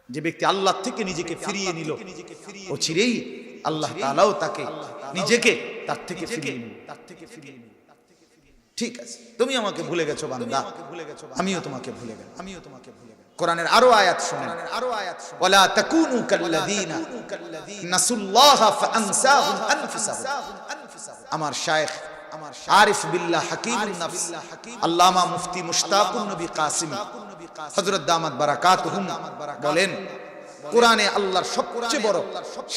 যে ব্যক্তি আল্লাহ থেকে নিজেকে ফিরিয়ে নিল ও চিরেই আল্লাহ তাআলাও তাকে নিজেকে তার থেকে ফিরিয়ে নিল। ঠিক আছে, তুমি আমাকে ভুলে গেছো বান্দা, আমিও তোমাকে ভুলে গেলাম। কোরআনের আরো আয়াত শুনেন, ওয়ালা তাকুনু কাল্লাযীনা নাসুল্লাহা ফাআনসাহুম আনফুসাহুম। আমার শায়েখ আরিফ বিল্লাহ হাকিমুন নফস আল্লামা মুফতি মুশতাকুন নবী কাসিমি হযরত দামাত বারাকাতুহুম বলেন, কোরআনে আল্লাহর সবচেয়ে বড়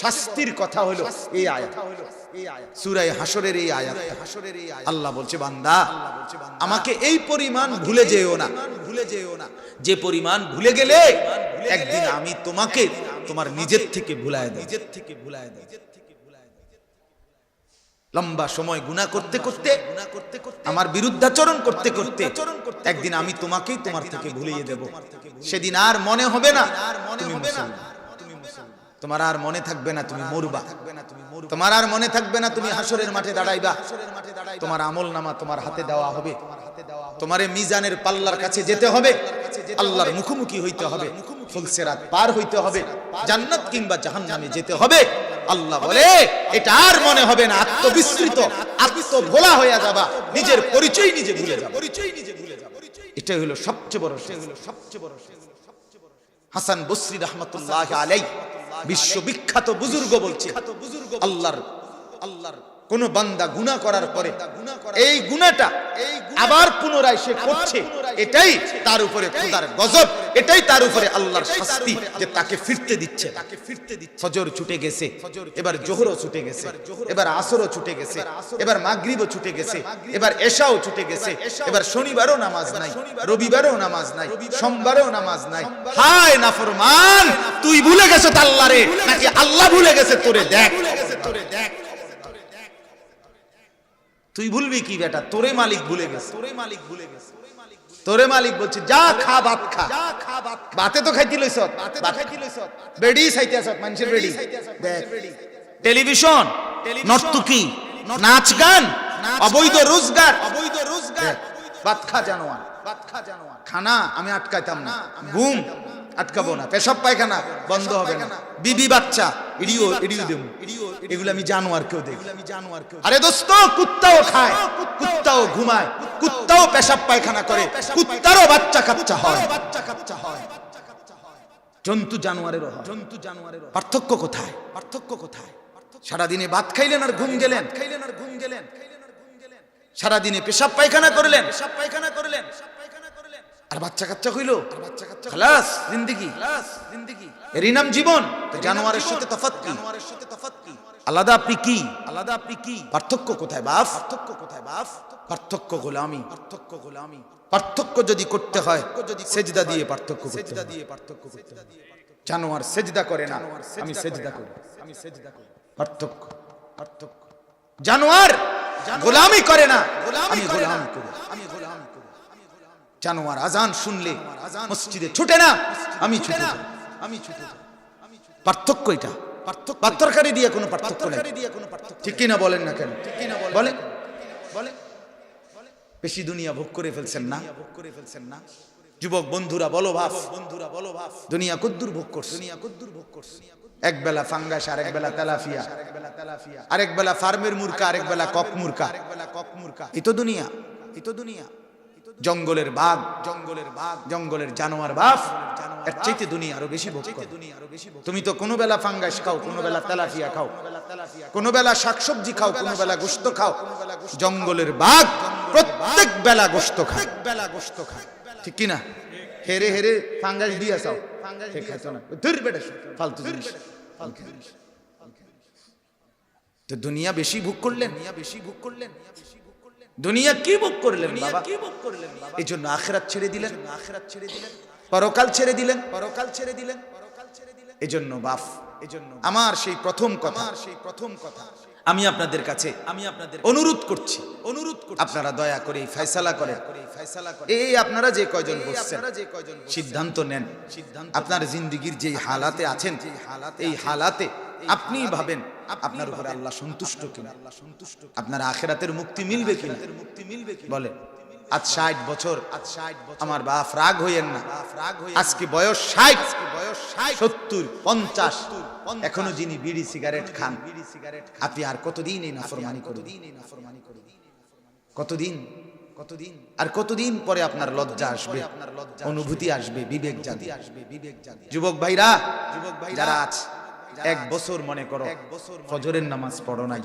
শাস্তির কথা হলো এই আয়াত, সূরা হাশরের এই আয়াত। আল্লাহ বলছে, বান্দা আমাকে এই পরিমাণ ভুলে যেও না, যে পরিমাণ ভুলে গেলে একদিন আমি তোমাকে তোমার নিজের থেকে ভুলায় দেব। লম্বা সময় গুনাহ করতে করতে, আমার বিরুদ্ধাচরণ করতে করতে একদিন আমি তোমাকেই তোমার থেকে ভুলিয়ে দেব। সেদিন আর মনে হবে না তুমি মুসলমান, তোমার আর মনে থাকবে না তুমি মরবা, তোমার আর মনে থাকবে না তুমি হাসরের মাঠে দাঁড়াইবা। তোমার আমলনামা তোমার হাতে দেওয়া হবে, তোমারে মিজানের পাল্লার কাছে যেতে হবে, আল্লাহর মুখোমুখি হইতে হবে, ফুলসিরাত পার হইতে হবে, জান্নাত কিংবা জাহান্নামে যেতে হবে। আল্লাহ বলে এটা আর মনে হবে না, আত্মবিস্মৃত আত্মভোলা হয়ে যাবা, নিজের পরিচয় নিজে ভুলে যাবে। এটাই হলো সবচেয়ে বড়। হাসান বসরি রাহমাতুল্লাহি আলাইহি বিশ্ববিখ্যাত বুজুর্গ বলছে, আল্লাহর কোন বান্দা গুনাহ করার পরে এই গুনাহটা আবার পুনরায় সে করছে, এটাই তার উপরে খোদার গজব, এটাই তার উপরে আল্লাহর শাস্তি, যে তাকে ফিরতে দিচ্ছে। ফজর ছুটে গেছে, এবার জোহরও ছুটে গেছে, এবার আসরও ছুটে গেছে, এবার মাগরিবও ছুটে গেছে, এবার এশাও ছুটে গেছে, এবার শনিবারও নামাজ নাই, রবিবারও নামাজ নাই, সোমবারও নামাজ নাই। হায় নাফরমান, তুই ভুলে গেছো আল্লাহরে নাকি আল্লাহ ভুলে গেছে তোরে? দেখ তুই ভুলবি কি বেটা, তোরে মালিক ভুলে গেছে। তোরে মালিক বলছে যা খা ভাত খা, ভাতে তো খাইতে লইছ, বেডি খাইতেছ, মানুষের বেডি। দেখ টেলিভিশন, নর্তকী, নাচ গান, অবৈধ রোজগার, ভাত খা জানোয়ার। খানা আমি আটকাইতাম না, ঘুম আটকাবো না, পেশাব পায়খানা বন্ধ হবে না, বিবি বাচ্চা এড়িও দেব, এগুলো আমি জানোয়ার কেউ দেখি। আরে দোস্ত, কুত্তাও খায়, কুত্তাও ঘুমায়, কুত্তাও পেশাব পায়খানা করে, কুত্তারও বাচ্চা কাচ্চা হয়, জন্তু জানোয়ারের পার্থক্য কোথায়? সারাদিনে ভাত খাইলেন আর ঘুম গেলেন, সারাদিনে পেশাব পায়খানা করলেন, আর বাচ্চা কাচ্চা হইল, খালাস জিন্দেগি, এরই নাম জীবন। জানোয়ারের সাথে তফাৎ কি? আলাদা আপনি কি? পার্থক্য কোথায় বাপ? পার্থক্য গোলামি। পার্থক্য যদি করতে হয় সেজদা দিয়ে পার্থক্য করতে হবে। জানোয়ার সেজদা করে না, আমি সেজদা করি। পার্থক্য। জানোয়ার গোলামি করে না, আমি গোলামি করি। জানোয়ার আজান শুনলে মসজিদে ছুটে না, আমি ছুটে যাই। পার্থক্য এটা। পাত্তরকারী দিয়ে কোনো পার্থক্য নেই, ঠিক কিনা বলেন না কেন? বলে বেশি দুনিয়া ভোগ করে ফেলছেন না? যুবক বন্ধুরা বলো ভাব, দুনিয়া কদ্দুর ভোগ করছে। এক বেলা ফাঙ্গাস, আরেক বেলা তেলাফিয়া, আরেক বেলা ফার্মের মুরকা, আরেক বেলা কক মুরকা। এই তো দুনিয়া। জঙ্গলের বাঘ, জঙ্গলের জানোয়ার বাপ, এর চাইতে দুনিয়া আরো বেশি ভোগ করে। তুমি তো কোনো বেলা ফাঙ্গাস খাও, কোনো বেলা তেলাফিয়া খাও, কোনো বেলা শাকসবজি খাও, কোনো বেলা গোশত খাও। জঙ্গলের বাঘ প্রত্যেক বেলা গোশত খায়, ঠিক কিনা? হেরে ফাঙ্গাস দিয়া চাও, ফালতু জিনিস। তো দুনিয়া বেশি ভোগ করলেন, দুনিয়া কি ভোগ করলেন বাবা? এই জন্য আখিরাত ছেড়ে দিলেন, পরকাল ছেড়ে দিলেন। এই জন্য বাপ, আমার সেই প্রথম কথা আমি আপনাদের কাছে অনুরোধ করছি, আপনারা দয়া করে ফয়সালা করেন। এই আপনারা যে কয়জন বসছেন সিদ্ধান্ত নেন, আপনার জিন্দেগীর যে হালাতে আছেন, এই হালাতে আপনি ভাবেন আপনার উপরে আল্লাহ সন্তুষ্ট কিনা, আপনার আখিরাতের মুক্তি মিলবে কিনা। বলেন আজ 60 বছর, আমার বাপ রাগ হইয়েন না, আজকে বয়স 60, 70, 50, এখনো যিনি বিড়ি সিগারেট খান, আপনি আর কতদিন এই নাফরমানি করবেন? কতদিন? আর কতদিন পরে আপনার লজ্জা আসবে, অনুভূতি আসবে, বিবেক জাগবে? যুবক ভাইরা, যারা আছে 1 বছর মনে করো ফজরের নামাজ পড়ো নাই,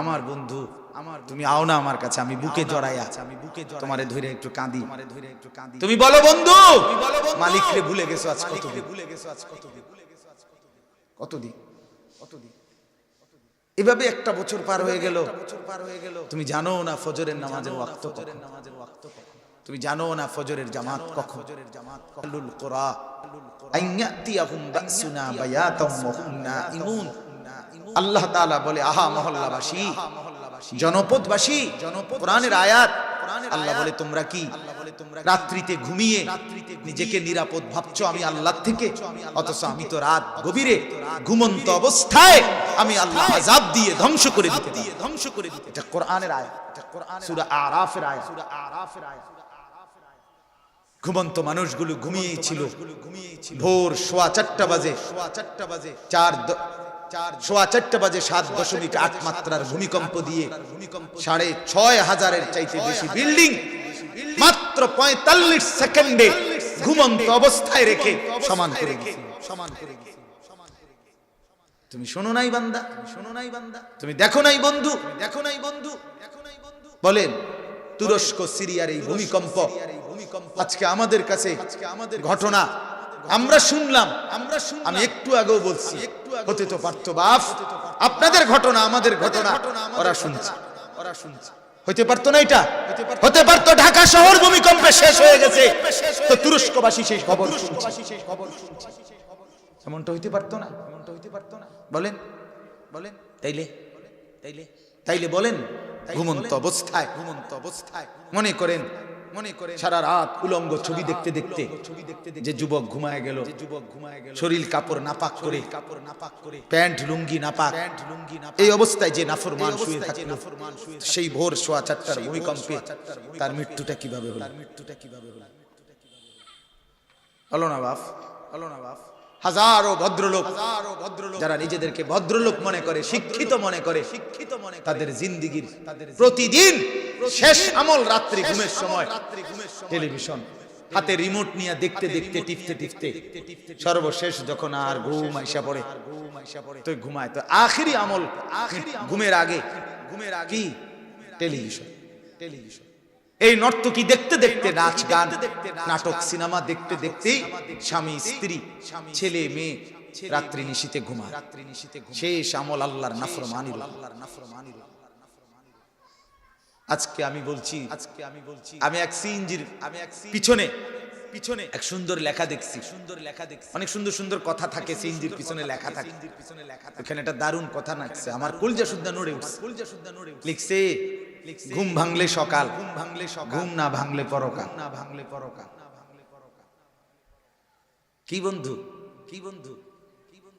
আমার বন্ধু, তুমি আও না আমার কাছে, আমি বুকে জড়াইয়া তোমারে ধরে একটু কাঁদি। তুমি বলো বন্ধু, মালিককে ভুলে গেছো আজ কতদিন? কতদিন? এভাবে 1 বছর পার হয়ে গেল, তুমি জানো না ফজরের নামাজের ওয়াক্ত কখন, তুমি জানো না ফজরের জামাত কখন। আলুল কুরা আইয়াতিয়াহুম বাসুনা বায়াতাম ওয়া হুম নাঈমুন। আল্লাহ তাআলা বলে, আহা মহল্লাবাসী, জনপদবাসী, কোরআনের আয়াত। আল্লাহ বলে, তোমরা কি রাত্রিতে ঘুমিয়ে নিজেকে নিরাপদ ভাবছো আমি আল্লাহ থেকে? অথচ আমি তো রাত গভীরে ঘুমন্ত অবস্থায় আমি আল্লাহ আযাব দিয়ে ধ্বংস করে দিতে। এটা কোরআনের আয়াত, সূরা আরাফের আয়াত। ঘুমন্ত মানুষগুলো ঘুমিয়েই ছিল। ভোর 4:15 বাজে, 7.8 মাত্রার ভূমিকম্প দিয়ে 6,500-এর চাইতে বেশি বিল্ডিং মাত্র 45 সেকেন্ডে ঘুমন্ত অবস্থায় রেখে সমান করে গেছে। তুমি শোনো নাই বান্দা, তুমি দেখো নাই বন্ধু, বলেন তুরস্ক সিরিয়ার এই ভূমিকম্প আজকে আমাদের কাছে ঘটনা আমরা শুনলাম, আমি একটু আগেও বলছি, হতে তো পারতো বাপ, আপনাদের ঘটনা আমাদের ঘটনা ওরা শুনছে, হতে পারতো না? এটা হতে পারতো ঢাকা শহর ভূমিকম্পে শেষ হয়ে গেছে, তো তুরস্কবাসী সেই খবর শুনছে। এমনটা হইতে পারতো না? বলেন তাইলে বলেন ঘুমন্ত অবস্থায় মনে করেন সারা রাত উলঙ্গ ছবি দেখতে দেখতে যে যুবক ঘুমায় গেল, শরীর কাপড় নাপাক করে, প্যান্ট লুঙ্গি নাপাক, এই অবস্থায় যে নাফরমান শুয়ে থাকলো, সেই ভোর 4:15 ভূমিকম্পে তার মৃত্যুটা কিভাবে হলো? হলো না বাপ? হাজারো ভদ্রলোক যারা নিজেদেরকে ভদ্রলোক মনে করে, শিক্ষিত মনে করে, তাদের জিন্দেগির প্রতিদিন শেষ আমল রাত্রি ঘুমের সময় টেলিভিশন হাতে রিমোট নিয়ে দেখতে টিপতে সর্বশেষ যখন আর ঘুম আইসা পড়ে তো ঘুমায়, তো আখিরি আমল ঘুমের আগে কি? টেলিভিশন। এই নর্তকী দেখতে দেখতে, নাচ গান নাটক সিনেমা দেখতে দেখতে স্বামী স্ত্রী ছেলে মেয়ে রাত্রি নিশীথে ঘুমায়। শেষ আমল আল্লাহর নাফরমানি। আজকে আমি বলছি আমি এক সিএনজির পিছনে এক সুন্দর লেখা দেখছি, অনেক সুন্দর সুন্দর কথা থাকে সিএনজির পিছনে লেখা থাকে। এখানে একটা দারুণ কথা নাচছে, আমার কলজা শুদ্ধা নড়ে উঠছে। লিখছে, ঘুম ভাঙলে সকাল, ঘুম না ভাঙলে পরকাল। কি বন্ধু?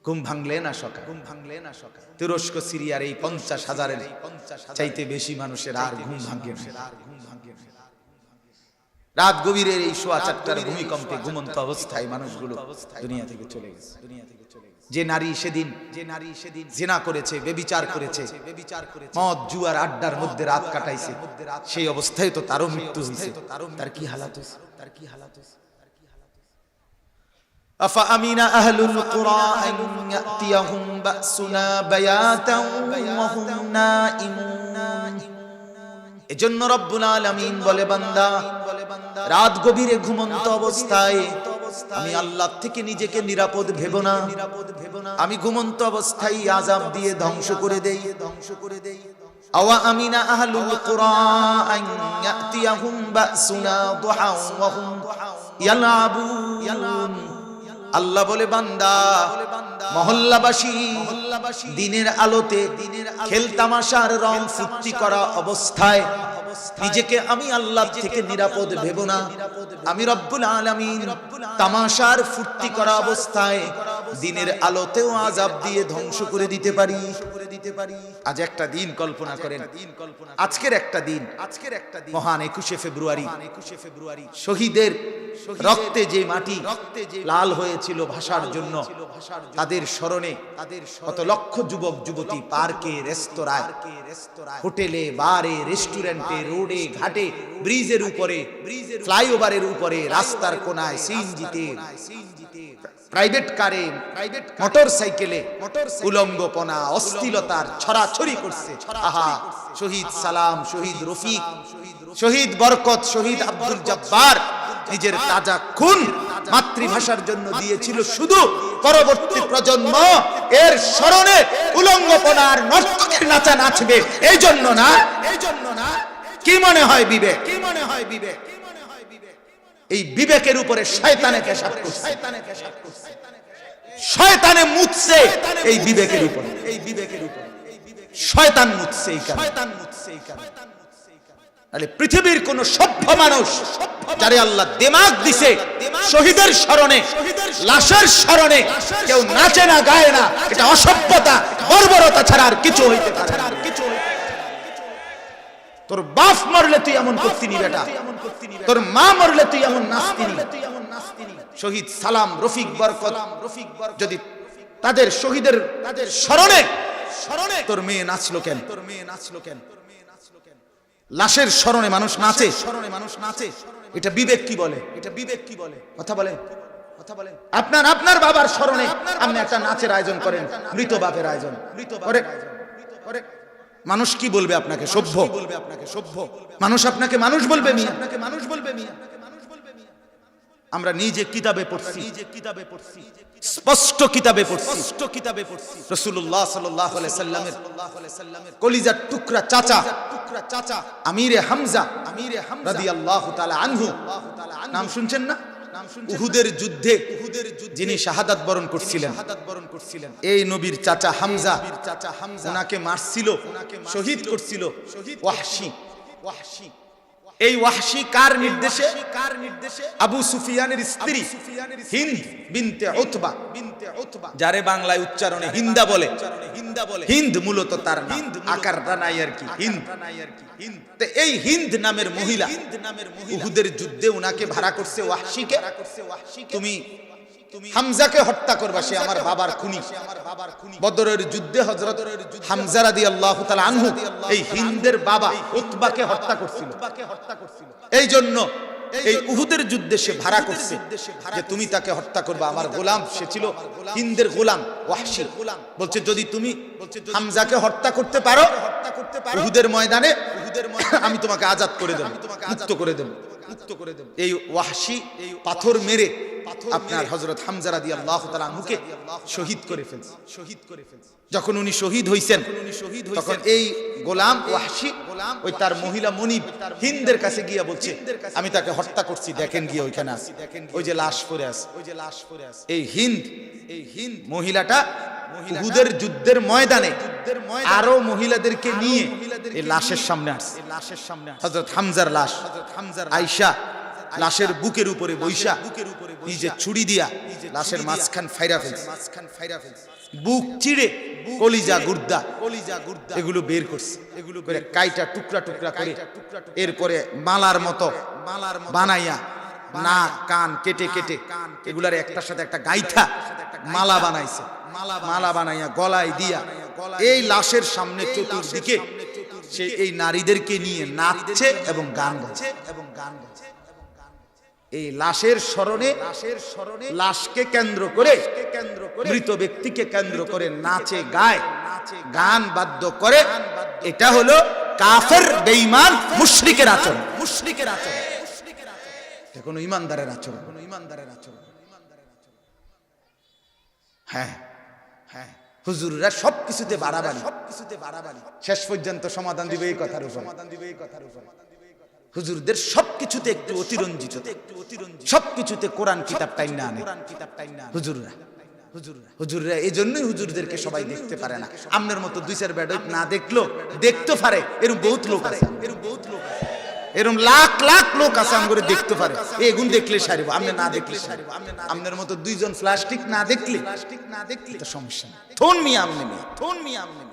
ঘুম ভাঙলে না সকাল। তুরস্ক সিরিয়ার এই 50,000-এর চাইতে বেশি মানুষের আর ঘুম ভাঙে না। রাত গভীরের এই 4:15-টার ভূমিকম্পে ঘুমন্ত অবস্থায় মানুষগুলো দুনিয়া থেকে চলে গেছে। যে নারী সেদিন জিনা করেছে, ব্যভিচার করেছে, মদ জুয়ার আড্ডার মধ্যে রাত কাটাইছে, সেই অবস্থায় তো তারও মৃত্যু হয়েছে। তার কি হালাত হয়েছে? আফা আমিনা আহলুল কুরা আন ইয়াতিয়াহুম বাসুনা বায়াতাও ওয়া হুম নাঈমুন। এজন্য রব্বুল আলামিন বলে, বান্দা রাত গভীরে ঘুমন্ত অবস্থায় আমি আল্লাহ থেকে নিজেকে নিরাপদ ভেবো না, আমি ঘুমন্ত অবস্থায় আযাব দিয়ে ধ্বংস করে দেই। আওয়া আমিনা আহলুল কুরা আন ইয়াতিয়াহুম বাসুনা দুহা ওয়া হুম ইয়ালাবুন। আল্লাহ বলে, বান্দা মহল্লাবাসী দিনের আলোতে খেলতামাশার রং ফুর্তি করা অবস্থায় নিজেকে আমি আল্লাহ থেকে নিরাপদ ভেবো না, আমি রব্বুল আলামিন তামাশার ফুর্তি করা অবস্থায় দিনের আলোতেও আযাব দিয়ে ধ্বংস করে দিতে পারি। আজ একটা দিন কল্পনা করেন, আজকের একটা দিন মহান 21শে ফেব্রুয়ারি, শহীদের রক্তে যে মাটি লাল হয়েছিল ভাষার জন্য, তাদের স্মরণে কত লক্ষ যুবক যুবতী পার্কে, রেস্তোরাঁয়, হোটেলে, বারে, রেস্টুরেন্টে, রোডে, ঘাটে, ব্রিজের উপরে, ফ্লাইওভারের উপরে, রাস্তার কোনায়, সিএনজিতে, প্রাইভেট কারে, মোটর সাইকেলে উলঙ্গপনা, অশ্লীলতার ছড়াছড়ি করছে। আহা, শহীদ সালাম, শহীদ রফিক, শহীদ বরকত, শহীদ আব্দুল জব্বার নিজের তাজা খুন মাতৃভাষার জন্য দিয়েছিল, শুধু পরবর্তী প্রজন্ম এর স্মরণে উলঙ্গপনার নর্তকীর নাচা নাচবে এই জন্য না। কি মনে হয় বিবেক? এই বিবেকের উপরে শয়তানে পেশাব করছে, শয়তানে মুতছে এই বিবেকের উপরে, শয়তান মুতছে এই কারণে। তাহলে পৃথিবীর কোন সভ্য মানুষ যারে আল্লাহ দিমাগ দিছে, শহীদের স্মরণে, লাশের স্মরণে কেউ নাচে না, গায় না, এটা অসভ্যতা, বর্বরতা ছাড়া আর কিছু হইতে পারে না। তোর বাপ মরলে তুই এমন করতিনি বেটা, তোর মা মরলে তুই এমন নাচতিনি। শহীদ সালাম, রফিক, বরকত যদি তাদের শহীদের স্মরণে তোর মেয়ে নাচলো কেন? লাশের স্মরণে মানুষ নাচে, এটা বিবেক কি বলে? কথা বলেন। আপনার বাবার স্মরণে আপনি একটা নাচের আয়োজন করেন, মৃত বাপের আয়োজন করে, মানুষ কি বলবে আপনাকে? সভ্য মানুষ আপনাকে মানুষ বলবে মিয়া। আমরা নিজে কিতাবে পড়ছি, স্পষ্ট কিতাবে পড়ছি, রাসূলুল্লাহ সাল্লাল্লাহু আলাইহি সাল্লামের কলিজার টুকরা চাচা আমিরে হামজা রাদিয়াল্লাহু তাআলা আনহু, নাম শুনছেন না? উহুদের যুদ্ধে যিনি শাহাদাত বরণ করছিলেন, এই নবীর চাচা হামজা, ওনাকে মারছিল, শহীদ করছিল ওয়াহশী। এই ওয়াহশী কার নির্দেশে? আবু সুফিয়ানের স্ত্রী হিন্দ বিনতে উতবা, যারে বাংলায় উচ্চারণে হিন্দা বলে। হিন্দ মূলত তার নাম, আকারটা নাই আর কি, হিন্দ। তো এই হিন্দ নামের মহিলা উহুদের যুদ্ধে উনাকে ভাড়া করছে ওয়াহশীকে, তুমি হামজাকে হত্যা করবা, সে আমার বাবার খুনি। বদরের যুদ্ধে হযরত হামজা রাদিয়াল্লাহু তাআলা আনহু এই হিন্দের বাবা উতবাকে হত্যা করছিল। এই জন্য এই উহুদের যুদ্ধে সে ভাড়া করছে যে তুমি তাকে হত্যা করবা, আমার গোলাম। সে ছিল হিন্দের গোলাম ওয়াহশী। বলছে যদি তুমি হামজাকে হত্যা করতে পারো উহুদের ময়দানে, আমি তোমাকে আজাদ করে দেব, মুক্ত করে দেব। এই ওয়াহশী পাথর মেরে আপনার হযরত হামজা রাদিয়াল্লাহু তাআলা আনহুকে শহীদ করে ফেলছে। যখন উনি শহীদ হইছেন, তখন এই গোলাম ওয়াহশী ওই তার মহিলা মনিব হিন্দের কাছে গিয়া বলছে আমি তাকে হত্যা করছি, দেখেন গিয়ে ওইখানে আছে, ওই যে লাশ পড়ে আছে। এই হিন্দ মহিলাটা উহুদের যুদ্ধের ময়দানে আরো মহিলাদেরকে নিয়ে এই লাশের সামনে আসছে। হযরত হামজার লাশ, আয়েশা লাশের বুকের উপরে বৈশা নিজে ছুরি দিয়া লাশের মাঝখান ফাইরা ফেলছে, বুক চিড়ে কলিজা গুর্দা এগুলো বের করছে, এগুলো করে কাইটা টুকরা টুকরা করে এরপরে মালার মতো বানাইয়া নাক কান কেটে কেটে এগুলার একটার সাথে একটা গাইথা মালা বানাইছে। মালা বানাইয়া গলায় দিয়া এই লাশের সামনে চতুর্দিকে সে এই নারীদেরকে নিয়ে নাচছে এবং গান গাচ্ছে। এই লাশের স্মরণে, লাশকে কেন্দ্র করে, মৃত ব্যক্তিকে কেন্দ্র করে নাচে, গায়, গান বাদ্য করে। এটা হলো কাফের, বেঈমান, মুশরিকের আচরণ। এটা কোনো ইমানদারের আচরণ। হ্যাঁ, হুজুররা সবকিছুতে বাড়াবাড়ি, শেষ পর্যন্ত সমাধান দিবে এই কথার উপর। হুজুরদের সবকিছুতে একটু অতিরঞ্জিত, সবকিছুতে কোরআন কিতাব টাইনা আনে হুজুররা। এই জন্যই হুজুরদেরকে সবাই দেখতে পারে না। আপনার মতো দুই চার বেড না দেখলো দেখতে পারে, এরকম বহুত লোক আছে। এরকম লাখ লাখ লোক আছে আমগরে দেখতে পারে, এগুন দেখলে সারিব, আপনি না দেখলে সারিব। আপনার মতো দুইজন প্লাস্টিক না দেখলে তো সমস্যা নেই। থোন মিয়া আমনে মিয়া, থোন মিয়া আমনে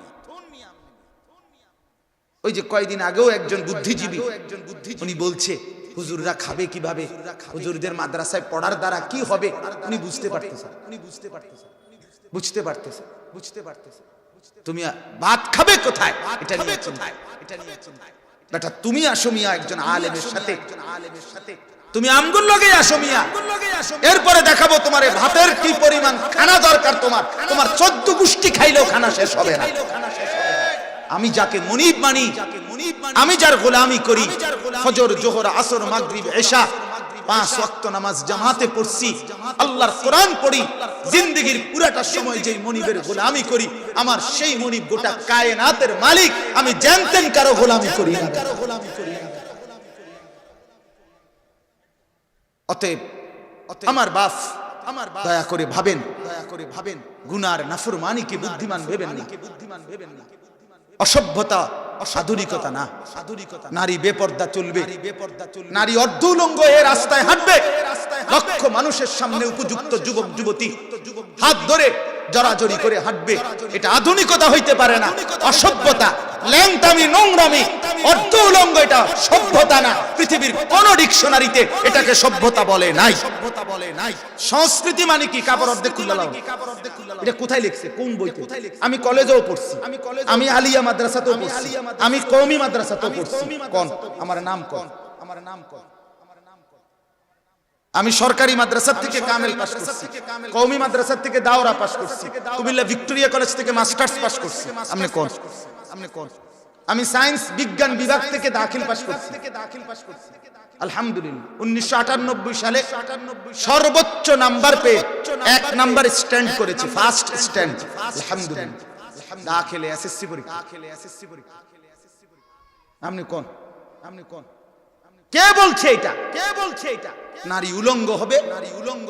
মিয়া। ওই যে কয়দিন আগেও একজন বুদ্ধিজীবী উনি বলছে হুজুররা খাবে কিভাবে, হুজুরদের মাদ্রাসায় পড়ার দ্বারা কি হবে উনি বুঝতে পারতেছেন, বুঝতে পারতেছে। তুমি ভাত খাবে কোথায় এটা নিয়ে কোথায়, এটা নিয়ে বেটা তুমি আসো মিয়া একজন আলেমের সাথে, তুমি আমগুল লগে আসো মিয়া, এরপরে দেখাবো তোমার ভাতের কি পরিমাণ খানা দরকার, তোমার 14 গোষ্ঠী খাইলেও খানা শেষ হবে না। আমি যাকে মুনিব মানি, আমি যার গোলামি করি, ফজর জোহর আসর মাগরিব এশা 5 ওয়াক্ত নামাজ জামাতে পড়ছি, আল্লাহর কোরআন পড়ি, জিন্দেগীর পুরাটা সময় যেই মুনিবের গোলামি করি, আমার সেই মুনিব গোটা কায়নাতের মালিক, আমি জানতেন কারো গোলামি করি না। অতএব আমার বাপ দয়া করে ভাবেন, গুনার নাফরমানিকে বুদ্ধিমান ভেবেন না। অসভ্যতা আধুনিকতা না, নারী বেপর্দা চলবে, নারী অর্ধউলঙ্গ হয়ে রাস্তায় হাঁটবে, লক্ষ মানুষের সামনে উপযুক্ত যুবক যুবতী হাত ধরে জড়াজড়ি করে হাঁটবে, এটা আধুনিকতা হইতে পারে না, অসভ্যতা, ল্যাংটামি, নোংরামি, অর্ধউলঙ্গ এটা সভ্যতা না। পৃথিবীর কোন ডিকশনারিতে এটাকে সভ্যতা বলে নাই। সংস্কৃতি মানে কি? কাপড় অর্ধেক খুলে লাও, এটা কোথায় লিখছে, কোন বইতে? আমি কলেজেও পড়ছি, আমি আলিয়া মাদ্রাসাতেও পড়ছি, আমি কওমি মাদ্রাসাতেও পড়ছি। কোন আমার নাম কোন, আমার নাম কোন? আমি সরকারি মাদ্রাসা থেকে কামেল পাস করছি, কওমি মাদ্রাসা থেকে দাওরা পাস করছি, কুমিল্লা ভিক্টোরিয়া কলেজ থেকে মাস্টার্স পাস করছি। আপনি কোন? আপনি কোন? আমি সায়েন্স বিজ্ঞান বিভাগ থেকে দাখিল পাস করছি। আলহামদুলিল্লাহ 1998 সালে সর্বোচ্চ নাম্বার পেয়ে 1 নাম্বার স্ট্যান্ড করেছি, ফার্স্ট স্ট্যান্ড। আলহামদুলিল্লাহ দাখিলে এসএসসি পরীক্ষা। আপনি কোন? আপনি কোন? কে বলছে এটা? কে বলছে এটা? নারী উলঙ্গ হবে,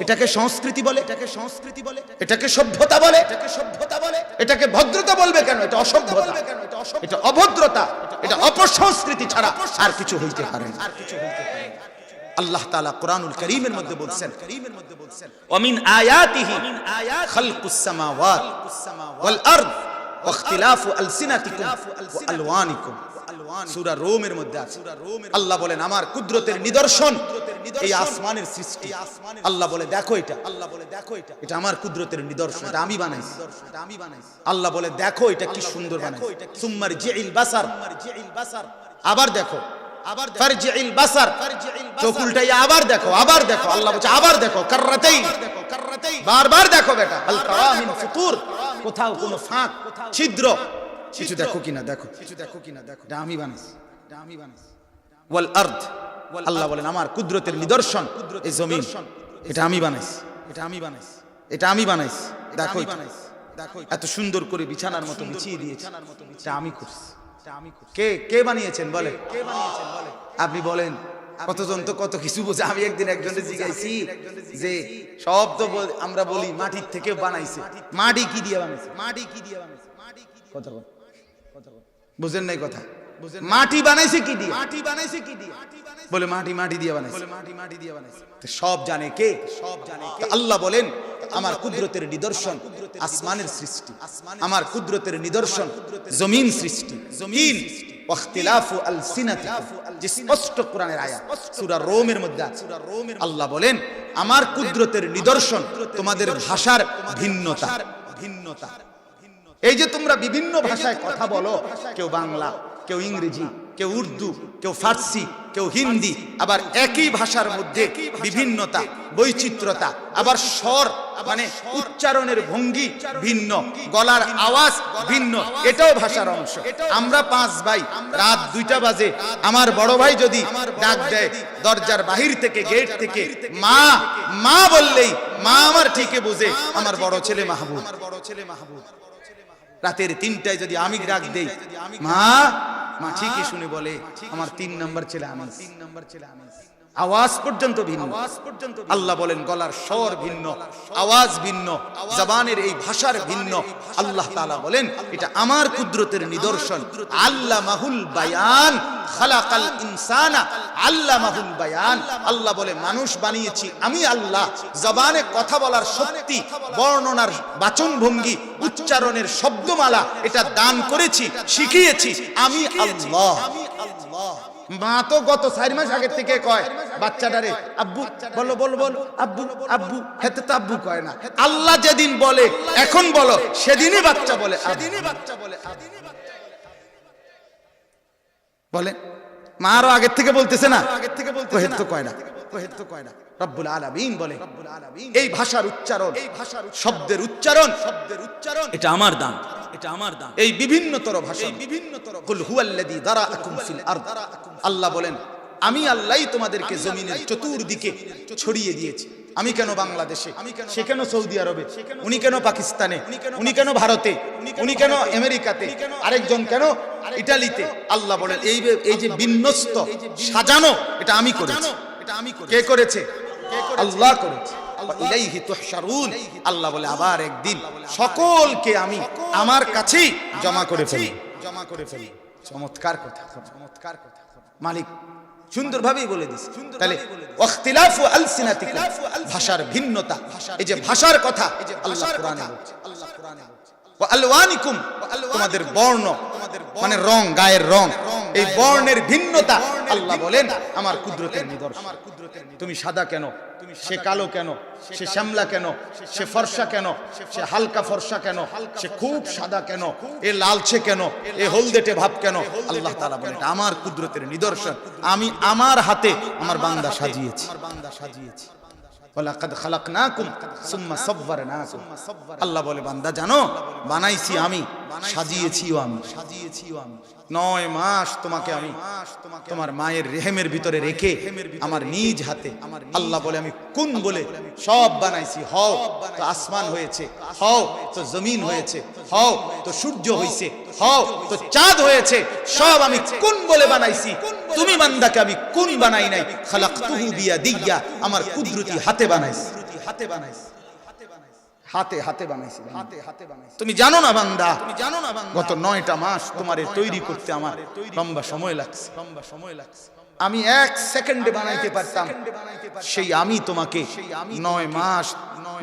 এটাকে সংস্কৃতি বলে, এটাকে সংস্কৃতি বলে, এটাকে সভ্যতা বলে, এটাকে সভ্যতা বলে, এটাকে ভদ্রতা বলবে কেন? এটা অসভ্যতা, এটা অভদ্রতা, এটা অপসংস্কৃতি ছাড়া আর কিছু হইতে পারে না। আল্লাহ তাআলা কোরআনুল কারীমের মধ্যে বলছেন, ওয়া মিন আয়াতিহি খালকুস সামাওয়াত ওয়াল আরদ ওয়া ইখতিলাফু আলসিনাতিকুম ওয়া আলওয়ানিকুম। সূরা রোমের মধ্যে আছে, আল্লাহ বলেন আমার কুদরতের নিদর্শন এই আসমানের সৃষ্টি। আল্লাহ বলে দেখো এটা, আল্লাহ বলে দেখো এটা, এটা আমার কুদরতের নিদর্শন, এটা আমি বানাইছি, এটা আমি বানাইছি। আল্লাহ বলে দেখো এটা কি সুন্দর বানাইছি। সুম্মার জিইল বাসার, আবার দেখো, আবার ফারজিইল বাসার, চোখ উল্টাইয়া আবার দেখো, আবার দেখো। আল্লাহ বলছে আবার দেখো, কাররাতাইন, বারবার দেখো বেটা। আল তারা মিন ফুতুর, কোথাও কোনো ফাঁক ছিদ্র কিছু দেখো কিনা দেখো, কিছু দেখো কিনা দেখো, এটা আমি বানাইছি, এটা আমি বানাইছি। ওয়াল আরদ, আল্লাহ বলেন আমার কুদরতের নিদর্শন এই জমিন, এটা আমি বানাইছি, এটা আমি বানাইছি, এটা আমি বানাইছি। দেখো দেখো এত সুন্দর করে বিছানার মতো বিছিয়ে দিয়েছি, এটা আমি করছি, এটা আমি করছি। কে কে বানিয়েছেন বলে? কে বানিয়েছেন বলে? আপনি বলেন কতজন তো কত কিছু বোঝে। আমি একদিন একজনের জিজ্ঞাসি যে সব তো আমরা বলি মাটির থেকে বানাইছে, মাটি কি দিয়ে বানাইছে? মাটি কি দিয়ে বানাইছে? কথা বল, বুঝেন নাই কথা? মাটি বানাইছে কি দিয়ে? মাটি বানাইছে কি দিয়ে? বলে মাটি মাটি দিয়ে বানাইছে, বলে মাটি মাটি দিয়ে বানাইছে। তো সব জানে কে? সব জানে কে? আল্লাহ বলেন আমার কুদরতের নিদর্শন আসমানের সৃষ্টি, আমার কুদরতের নিদর্শন জমিন সৃষ্টি, জমিন ওয়াখতিলাফু আলসিনাতিকুম, যে স্পষ্ট কোরআনের আয়াত সূরা রোমের মধ্যে আছে। আল্লাহ বলেন আমার কুদরতের নিদর্শন তোমাদের ভাষার ভিন্নতা, ভিন্নতা। এই যে তোমরা বিভিন্ন ভাষায় কথা বলো, কেউ বাংলা, কেউ ইংরেজি, কেউ উর্দু, কেউ ফার্সি, কেউ হিন্দি, আবার একই ভাষার মধ্যে বিভিন্নতা, বৈচিত্র্যতা, আবার স্বর মানে উচ্চারণের ভঙ্গি ভিন্ন, গলার আওয়াজ ভিন্ন, এটাও ভাষার অংশ। আমরা 5 ভাই, রাত 2টা বাজে আমার বড় ভাই যদি ডাক দেয় দরজার বাহির থেকে, গেট থেকে, মা মা বললেই মা আমার ঠিকই বোঝে আমার বড় ছেলে মাহবুব, আমার বড় ছেলে মাহবুব। রাতের 3টায় যদি আমি ডাক দেই মা, মা ঠিকই শুনে বলে আমার 3 নম্বর ছেলে আনিস, 3 নম্বর ছেলে আনিস। আওয়াজ পর্যন্ত ভিন্ন। আল্লাহ বলেন গলার স্বর ভিন্ন, আওয়াজ ভিন্ন, জবানের এই ভাষার ভিন্ন। আল্লাহ তাআলা বলেন এটা আমার কুদরতের নিদর্শন। আল্লামাহুল বায়ান, খালাকাল ইনসানা আল্লামাহুল বায়ান। আল্লাহ বলে মানুষ বানিয়েছি আমি আল্লাহ। জবানে কথা বলার শক্তি, বর্ণনার বাচন ভঙ্গি, উচ্চারণের শব্দমালা এটা দান করেছি, শিখিয়েছি আমি আল্লাহ। মা তো গত 4 মাস আগে থেকে কয় বাচ্চাটারে আব্বু বলো বলো বলো, আব্বু আব্বু, হেতে তো আব্বু কয় না। আল্লাহ যেদিন বলে এখন বলো, সেদিনই বাচ্চা বলে, সেদিনই বাচ্চা বলে। বলে মা আরো আগের থেকে বলতেছে না, আগের থেকে বলতেছে, হেতে তো কয় না, হেতে তো কয় না। রব্বুল আলামিন বলে এই ভাষার উচ্চারণ, এই ভাষার শব্দের উচ্চারণ, শব্দের উচ্চারণ এটা আমার দান, এটা আমার দান। এই বিভিন্নতর ভাষা, এই বিভিন্নতর কুল হুয়াল্লাযী দারাআকুম ফিল আরদ। আল্লাহ বলেন আমি আল্লাহই তোমাদেরকে জমিনের চতুর্দিকে ছড়িয়ে দিয়েছি। আমি কেন বাংলাদেশে, সে কেন সৌদি আরবে, উনি কেন পাকিস্তানে, উনি কেন ভারতে, উনি কেন আমেরিকাতে, আরেকজন কেন ইটালিতে। আল্লাহ বলেন এই যে বিন্যস্ত সাজানো এটা আমি করেছি। এটা আমি করেছি। কে করেছে? আল্লাহ করেছে। ইলাইহি তুহশারুন। আল্লাহ বলে আবার একদিন সকলকে আমি আমার কাছেই জমা করে ফেলি, জমা করে ফেলি। চমৎকার কথা, চমৎকার কথা। মালিক সুন্দরভাবেই বলে দিছে। তাহলে ওয়াখতিলাফু আলসিনাতিকুম, ভাষার ভিন্নতা, এই যে ভাষার কথা আল্লাহ কোরআনে বলছে, আল্লাহ কোরআনে বলছে। ওয়া আলওয়ানিকুম, তোমাদের বর্ণ মানে রং, গায়ের রং, এই বর্ণের ভিন্নতা আল্লাহ বলেন আমার কুদরতের নিদর্শন। তুমি সাদা কেন, সে কালো কেন, সে শ্যামলা কেন, সে ফর্সা কেন, সে হালকা ফর্সা কেন, সে খুব সাদা কেন, এ লালচে কেন, এ হলদেটে ভাব কেন। আল্লাহ তাআলা বলেন এটা আমার কুদরতের নিদর্শন। আমি আমার হাতে আমার বান্দা সাজিয়েছি, আমার বান্দা সাজিয়েছি। ওয়ালাকাদ খালাকনাকুম সুম্মা সাওয়ারনাকুম। আল্লাহ বলে বান্দা জানো বানাইছি আমি, সাজিয়েছিও আমি, সাজিয়েছিও আমি। 9 মাস তোমাকে আমি তোমার মায়ের রেহেমের ভিতরে রেখে আমার নিজ হাতে, আল্লাহ বলে আমি কোন বলে সব বানাইছি। হও তো আসমান হয়েছে, হও তো জমিন হয়েছে, হও তো সূর্য হয়েছে, হও তো চাঁদ হয়েছে, সব আমি কোন বলে বানাইছি। তুমি বান্দাকে আমি কোন বানাই নাই। খালাকতুহু বিয়াদিয়া, আমার কুদরতি হাতে বানাইছি, হাতে বানাইছি, হাতে হাতে বানাইছি, হাতে হাতে বানাইছি। তুমি জানো না বান্দা, তুমি জানো না বান্দা গত 9টা মাস তোমারে তৈরি করতে আমার লম্বা সময় লাগছে, লম্বা সময় লাগছে। আমি 1 সেকেন্ডে বানাইতে পারতাম, সেই আমি তোমাকে 9 মাস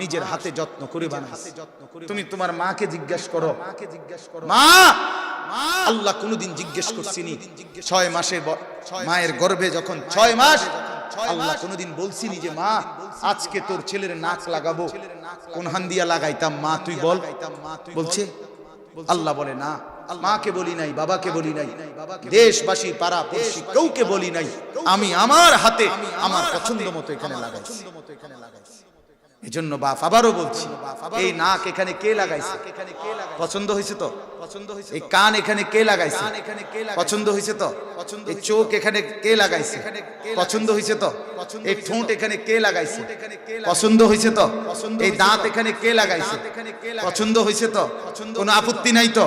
নিজের হাতে যত্ন করে বানাইছি। তুমি তোমার মাকে জিজ্ঞাসা করো, মাকে জিজ্ঞাসা করো, মা আল্লাহ কোনদিন জিজ্ঞেস করছিনি 6 মাসের মায়ের গর্ভে যখন 6 মাস আল্লাহ কোনদিন বলছিনি যে মা আজকে তোর ছেলের নাক লাগাবো, কোন হান দিয়া লাগাইতাম মা তুই বল? বলছে? আল্লাহ বলে না, মাকে বলি নাই, বাবাকে বলি নাই, দেশবাসী পাড়া পড়শি কাউকে বলি নাই। আমি আমার হাতে আমার পছন্দ মতো এখানে লাগাইছি। এজন্য বাপ আবারও বলছি, এই নাক এখানে কে লাগাইছে? পছন্দ হয়েছে তো? পছন্দ হয়েছে। এই কান এখানে কে লাগাইছে? পছন্দ হয়েছে তো? এই চোখ এখানে কে লাগাইছে? পছন্দ হয়েছে তো? এই ঠোঁট এখানে কে লাগাইছে? পছন্দ হয়েছে তো? এই দাঁত এখানে কে লাগাইছে? পছন্দ হয়েছে তো? কোনো আপত্তি নাই তো?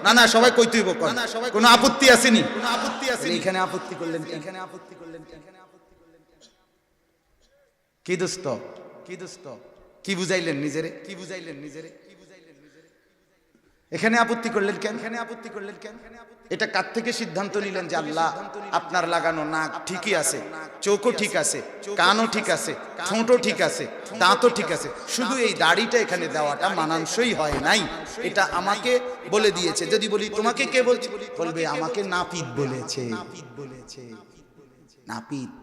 না না সবাই কই তুইব কোন, কোনো আপত্তি আসেনি? কোনো আপত্তি আসেনি। এখানে আপত্তি করলেন, এখানে আপত্তি করলেন, এখানে আপত্তি করলেন কি দোস্ত? কি দোস্ত? কি বুঝাইলেন নিজেরে? কি বুঝাইলেন নিজেরে? কি বুঝাইলেন নিজেরে? এখানে আপত্তি করলেন কেন? এখানে আপত্তি করলেন কেন? এটা কার থেকে সিদ্ধান্ত নিলেন যে আল্লাহ আপনার লাগানো নাক ঠিকই আছে, চোখও ঠিক আছে, কানও ঠিক আছে, ঠোঁটও ঠিক আছে, দাঁতও ঠিক আছে, শুধু এই দাড়িটা এখানে দেওয়াটা মানানসই হয় নাই, এটা আমাকে বলে দিয়েছে। যদি বলি তোমাকে কে বলছে, বলবে আমাকে নাপিত বলেছে, নাপিত বলেছে, নাপিত,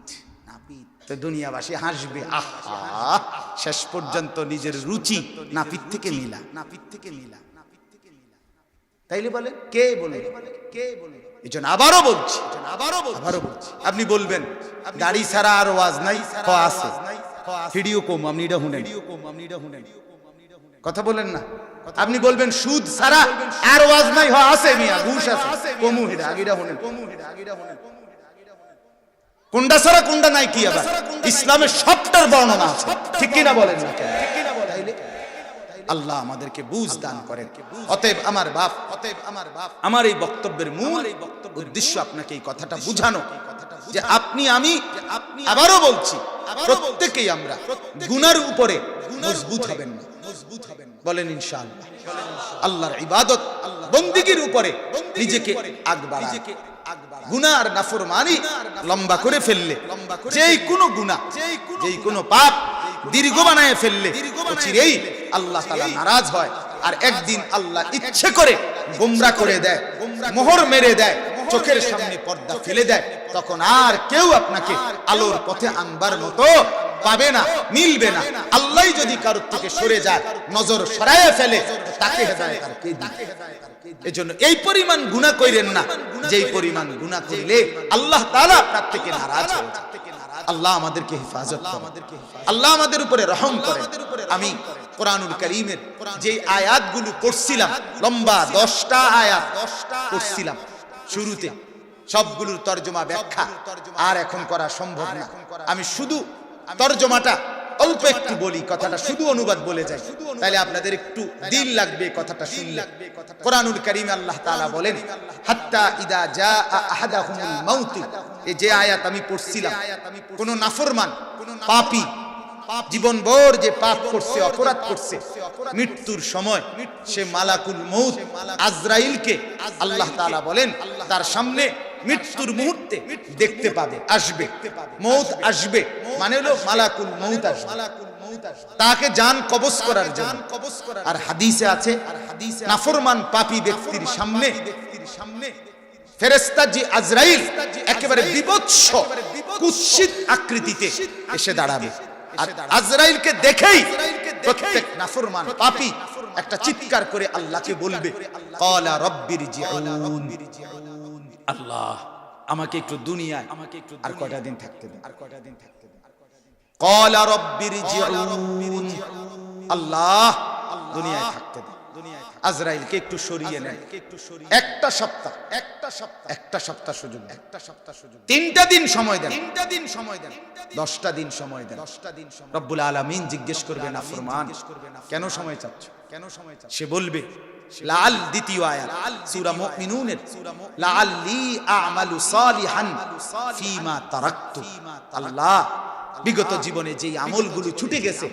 নাপিত। তো দুনিয়াবাসী হাসবে, আহা শেষ পর্যন্ত নিজের রুচি নাপিত থেকে মিলা, নাপিত থেকে মিলা, নাপিত থেকে মিলা। তাইলে বলে কে বলে? কে বলে? এজন্য আবারও বলছি, আবারও বলছি। আপনি বলবেন দাড়ি ছাড়া আর ওয়াজ নাই, আছে ভিডিও কম, আপনি এটা শুনেন, কথা বলেন না। আপনি বলবেন সুদ ছাড়া আর ওয়াজ নাই, আছে মিয়া ঘুষ আছে, কমু হিডা আগিরা শুনেন, কমু হিডা আগিরা শুনেন। কোনটা ছাড়া কোনটা নাই কি আবার? ইসলামের সবটার বর্ণনা আছে, ঠিক কিনা বলেন না কেন? আল্লাহ আমাদেরকে বুঝ দান করেন। অতএব আমার বাপ, অতএব আমার বাপ, আমার এই বক্তব্যের মূল উদ্দেশ্য আপনাকে এই কথাটা বুঝানো যে আপনি আমি আবারও বলছি প্রত্যেকেই আমরা গুনার উপরে মজবুত হবেন না, বলেন ইনশাআল্লাহ। আল্লাহর ইবাদত বন্দিগির উপরে নিজেকে আগ বাড়ান। গুনাহ আর নাফরমানি লম্বা করে ফেললে, যেই কোনো গুনাহ, যেই কোনো পাপ দীর্ঘ বানায় ফেললে চিরেই আল্লাহ তাআলা নারাজ হয়। আর একদিন আল্লাহ ইচ্ছে করে গোমরা করে দেয়, মোহর মেরে দেয়, চোখের সামনে পর্দা ফেলে দেয়। তখন আর কেউ আপনাকে আলোর পথে আনবার মতো পাবে না, মিলবে না। আল্লাহ যদি কারোর থেকে সরে যায়, নজর সরায় ফেলে, তাকে হেদায়েত আর কে দিবে? এজন্য এই পরিমাণ গুনাহ কইরেন না যেই পরিমাণ গুনাহ করলে আল্লাহ তাআলা আপনার থেকে নারাজ হয়ে যায়। আল্লাহ আমাদেরকে হেফাজত করেন, আল্লাহ আমাদের উপরে রহম করেন। আমি কোরআনুল কারীমের যে আয়াতগুলো পড়ছিলাম, লম্বা 10টা আয়াত পড়ছিলাম শুরুতে, সবগুলোর তরজমা ব্যাখ্যা আর এখন করা সম্ভব না। আমি শুধু তরজমাটা অল্প একটু বলি, কথাটা শুধু অনুবাদ বলে যাই, তাহলে আপনাদের একটু দিল লাগবে কথাটা শুনলে। কোরআনুল কারীমে আল্লাহ তাআলা বলেন, হাত্তা ইদা জাআ আহাদাহুমুল মাউত, এই যে আয়াত আমি পড়ছিলাম, কোন নাফরমান পাপী জীবনভর যে পাপ করছে, অপরাধ করছে, মৃত্যুর সময় সে মালাকুল মউত আজরাইলকে আল্লাহ তাআলা বলেন তার সামনে মৃত্যুর মুহূর্তে দেখতে পাবে, আসবে, মউত আসবে, মানে হলো মালাকুল মউত আসবে তাকে জান কবজ করার জন্য। আর হাদিসে আছে, নাফরমান পাপী ব্যক্তির সামনে ফেরেশতা জি আজরাইল একেবারে বিভৎস কুৎসিত আকৃতিতে এসে দাঁড়াবে। আর আজরাইলকে দেখেই প্রত্যেক নাফরমান পাপী একটা চিৎকার করে আল্লাহকে বলবে, ক্বালা রাব্বিরজিউন, আল্লাহ আমাকে একটু দুনিয়ায় আর কয়টা দিন থাকতে দিন, ক্বালা রাব্বিরজিউন, আল্লাহ দুনিয়ায় থাকতে দিন। আজরাইলকে একটু সরিয়ে নেন, একটা সপ্তাহ সুযোগ, 3টা দিন সময় দেন, 10টা দিন সময় দেন। রব্বুল আলামিন জিজ্ঞেস করবে নাফরমান, কেন সময় চাচ্ছ? সে বলবে, লাআল, দ্বিতীয় আয়াত সূরা মুমিনুনের, লাআল্লি আ'মালু সালিহান ফীমা তারাকতু, আল্লাহ বিগত জীবনে যেই আমলগুলো ছুটে গেছে,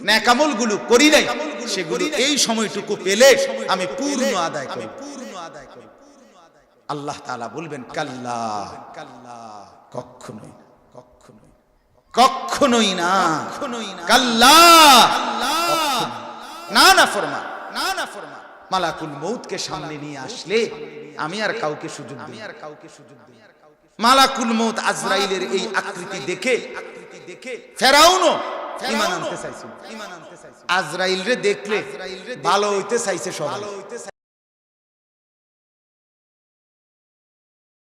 নেক আমলগুলো করি নাই, সেগুলো এই সময়টুকু পেলে আমি পূর্ণ আদায় করব। আল্লাহ তাআলা বলবেন, কাল্লা, কখনোই না, কাল্লা, না নাফরমান, মালাকুল মউতকে সামনে নিয়ে আসলে আমি আর কাউকে সুযোগ দিই। মালাকুল মউত আজরাইলের এই আকৃতি দেখে ফেরাউনও ঈমান আনতে চাইছিল, আজরাইল রে দেখলে ভালো হইতে চাইছে সবাই।